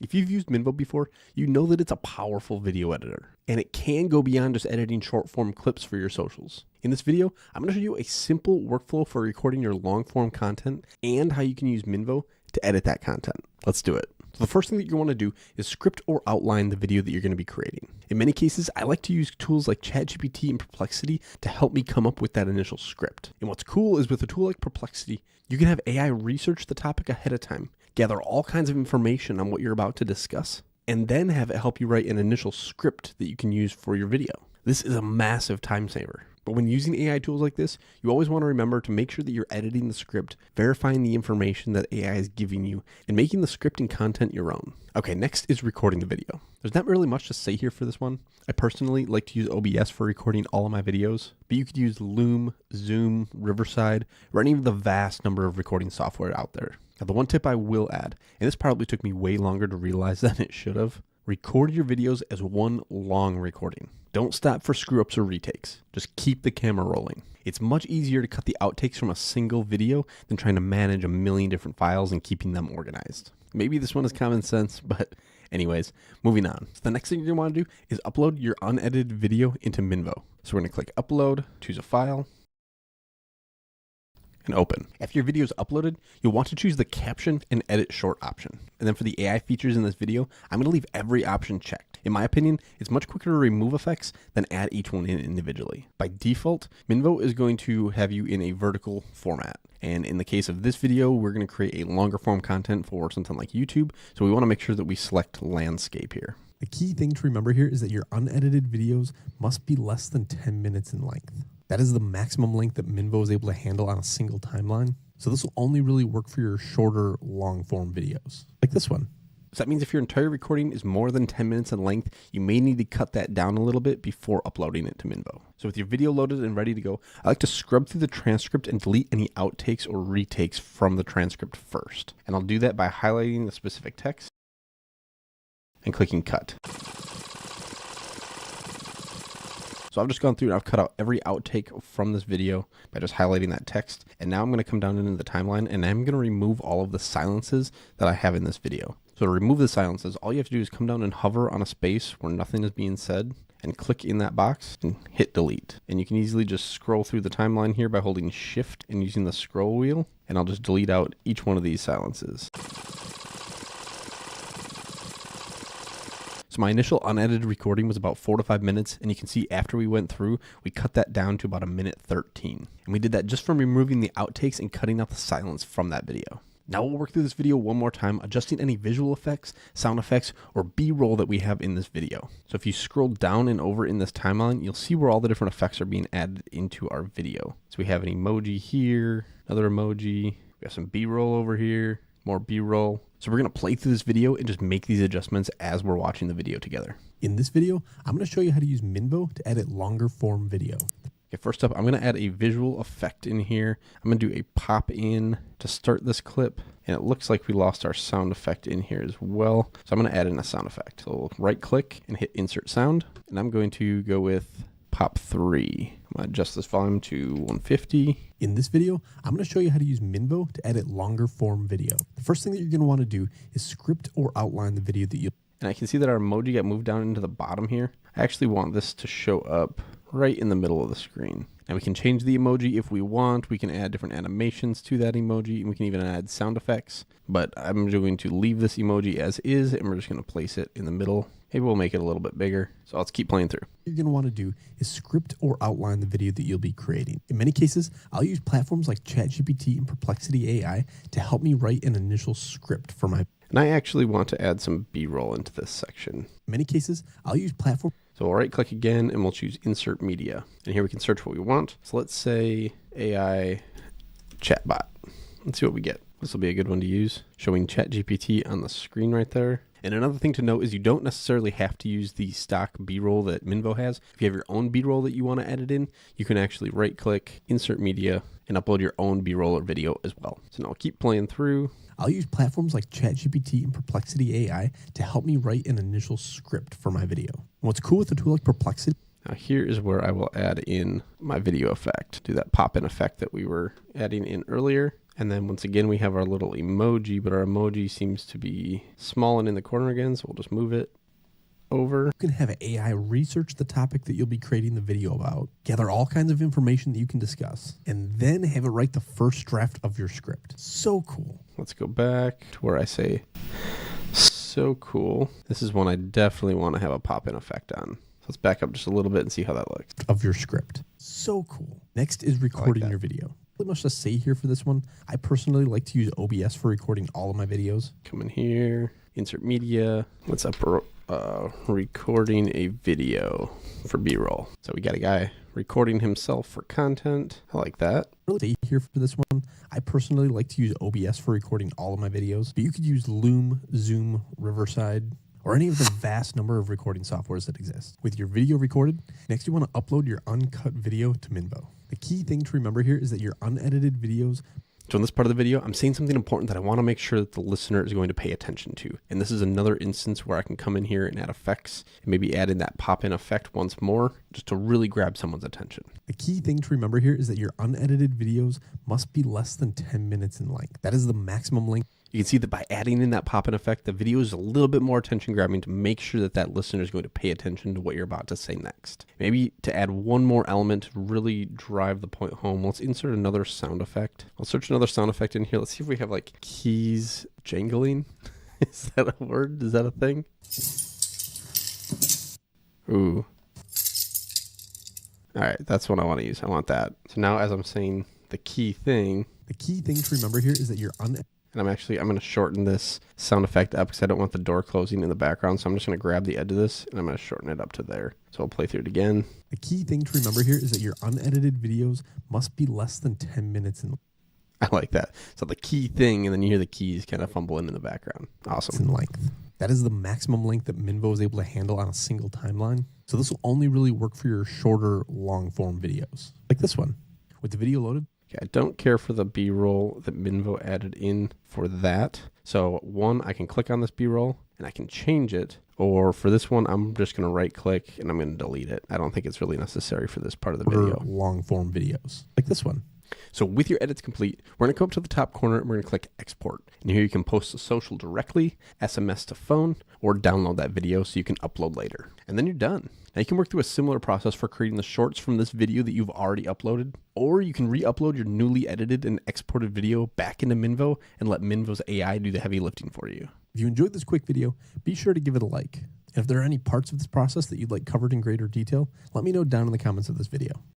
If you've used Minvo before, you know that it's a powerful video editor, and it can go beyond just editing short form clips for your socials. In this video, I'm going to show you a simple workflow for recording your long form content and how you can use Minvo to edit that content. Let's do it. So the first thing that you want to do is script or outline the video that you're going to be creating. In many cases, I like to use tools like ChatGPT and Perplexity to help me come up with that initial script. And what's cool is with a tool like Perplexity, you can have AI research the topic ahead of time, gather all kinds of information on what you're about to discuss, and then have it help you write an initial script that you can use for your video. This is a massive time saver. But when using AI tools like this, you always want to remember to make sure that you're editing the script, verifying the information that AI is giving you, and making the script and content your own. Okay, next is recording the video. There's not really much to say here for this one. I personally like to use OBS for recording all of my videos, but you could use Loom, Zoom, Riverside, or any of the vast number of recording software out there. Now, the one tip I will add, and this probably took me way longer to realize than it should have, record your videos as one long recording. Don't stop for screw-ups or retakes. Just keep the camera rolling. It's much easier to cut the outtakes from a single video than trying to manage a million different files and keeping them organized. Maybe this one is common sense, but anyways, moving on. So the next thing you're going to want to do is upload your unedited video into Minvo. So we're going to click Upload, choose a file, and open. After your video is uploaded, you'll want to choose the caption and edit short option. And then for the AI features in this video, I'm going to leave every option checked. In my opinion, it's much quicker to remove effects than add each one in individually. By default, Minvo is going to have you in a vertical format. And in the case of this video, we're going to create a longer form content for something like YouTube. So we want to make sure that we select landscape here. The key thing to remember here is that your unedited videos must be less than 10 minutes in length. That is the maximum length that Minvo is able to handle on a single timeline. So this will only really work for your shorter, long form videos, like this one. So that means if your entire recording is more than 10 minutes in length, you may need to cut that down a little bit before uploading it to Minvo. So with your video loaded and ready to go, I like to scrub through the transcript and delete any outtakes or retakes from the transcript first. And I'll do that by highlighting the specific text and clicking cut. So I've just gone through and I've cut out every outtake from this video by just highlighting that text. And now I'm going to come down into the timeline and I'm going to remove all of the silences that I have in this video. So to remove the silences, all you have to do is come down and hover on a space where nothing is being said and click in that box and hit delete. And you can easily just scroll through the timeline here by holding shift and using the scroll wheel. And I'll just delete out each one of these silences. So my initial unedited recording was about 4 to 5 minutes, and you can see after we went through, we cut that down to about 1:13. And we did that just from removing the outtakes and cutting out the silence from that video. Now we'll work through this video one more time, adjusting any visual effects, sound effects, or B-roll that we have in this video. So if you scroll down and over in this timeline, you'll see where all the different effects are being added into our video. So we have an emoji here, another emoji, we got some B-roll over here, more B-roll. So we're going to play through this video and just make these adjustments as we're watching the video together. In this video, I'm going to show you how to use Minvo to edit longer form video. Okay, first up, I'm going to add a visual effect in here. I'm going to do a pop in to start this clip. And it looks like we lost our sound effect in here as well. So I'm going to add in a sound effect. So we'll right click and hit insert sound. And I'm going to go with pop 3. I'm going to adjust this volume to 150. In this video, I'm going to show you how to use Minvo to edit longer form video. The first thing that you're going to want to do is script or outline the video that you... And I can see that our emoji got moved down into the bottom here. I actually want this to show up right in the middle of the screen. And we can change the emoji if we want. We can add different animations to that emoji, and we can even add sound effects. But I'm going to leave this emoji as is, and we're just going to place it in the middle. Maybe we'll make it a little bit bigger. So let's keep playing through. What you're going to want to do is script or outline the video that you'll be creating. In many cases, I'll use platforms like ChatGPT and Perplexity AI to help me write an initial script for my... And I actually want to add some B-roll into this section. In many cases, I'll use platform... So we'll right click again and we'll choose insert media. And here we can search what we want. So let's say AI chatbot. Let's see what we get. This will be a good one to use. Showing ChatGPT on the screen right there. And another thing to note is you don't necessarily have to use the stock B-roll that Minvo has. If you have your own B-roll that you want to edit in, you can actually right click, insert media, and upload your own B-roll or video as well. So now I'll keep playing through. I'll use platforms like ChatGPT and Perplexity AI to help me write an initial script for my video. And what's cool with a tool like Perplexity... Now here is where I will add in my video effect. Do that pop-in effect that we were adding in earlier. And then once again, we have our little emoji, but our emoji seems to be small and in the corner again. So we'll just move it over. You can have AI research the topic that you'll be creating the video about, gather all kinds of information that you can discuss, and then have it write the first draft of your script. So cool. Let's go back to where I say, so cool. This is one I definitely want to have a pop-in effect on. So let's back up just a little bit and see how that looks. Of your script. So cool. Next is recording your video. Not much to say here for this one. I personally like to use OBS for recording all of my videos. Come in here, insert media. What's up? Recording a video for B-roll. So we got a guy recording himself for content. I like that. Really here for this one. I personally like to use OBS for recording all of my videos, but you could use Loom, Zoom, Riverside, or any of the vast number of recording softwares that exist. With your video recorded, next you want to upload your uncut video to Minvo. The key thing to remember here is that your unedited videos. So in this part of the video, I'm saying something important that I want to make sure that the listener is going to pay attention to. And this is another instance where I can come in here and add effects and maybe add in that pop-in effect once more, just to really grab someone's attention. The key thing to remember here is that your unedited videos must be less than 10 minutes in length. That is the maximum length. You can see that by adding in that pop-in effect, the video is a little bit more attention grabbing to make sure that that listener is going to pay attention to what you're about to say next. Maybe to add one more element to really drive the point home, let's insert another sound effect. I'll search another sound effect in here. Let's see if we have like keys jangling. Is that a word? Is that a thing? Ooh. All right, that's what I want to use. I want that. So now as I'm saying the key thing To remember here is that your and I'm going to shorten this sound effect up because I don't want the door closing in the background. So I'm just going to grab the edge of this and I'm going to shorten it up to there. So I'll play through it again. The key thing to remember here is that your unedited videos must be less than 10 minutes in. I like that. So the key thing, and then you hear the keys kind of fumbling in the background. Awesome. In length. That is the maximum length that Minvo is able to handle on a single timeline. So this will only really work for your shorter, long form videos. Like this one. With the video loaded. Okay, I don't care for the B-roll that Minvo added in for that. So one, I can click on this B-roll and I can change it. Or for this one, I'm just going to right click and I'm going to delete it. I don't think it's really necessary for this part of the video. Long form videos. Like this one. So with your edits complete, we're going to go up to the top corner and we're going to click export. And here you can post to social directly, SMS to phone, or download that video so you can upload later. And then you're done. Now you can work through a similar process for creating the shorts from this video that you've already uploaded, or you can re-upload your newly edited and exported video back into Minvo and let Minvo's AI do the heavy lifting for you. If you enjoyed this quick video, be sure to give it a like. And if there are any parts of this process that you'd like covered in greater detail, let me know down in the comments of this video.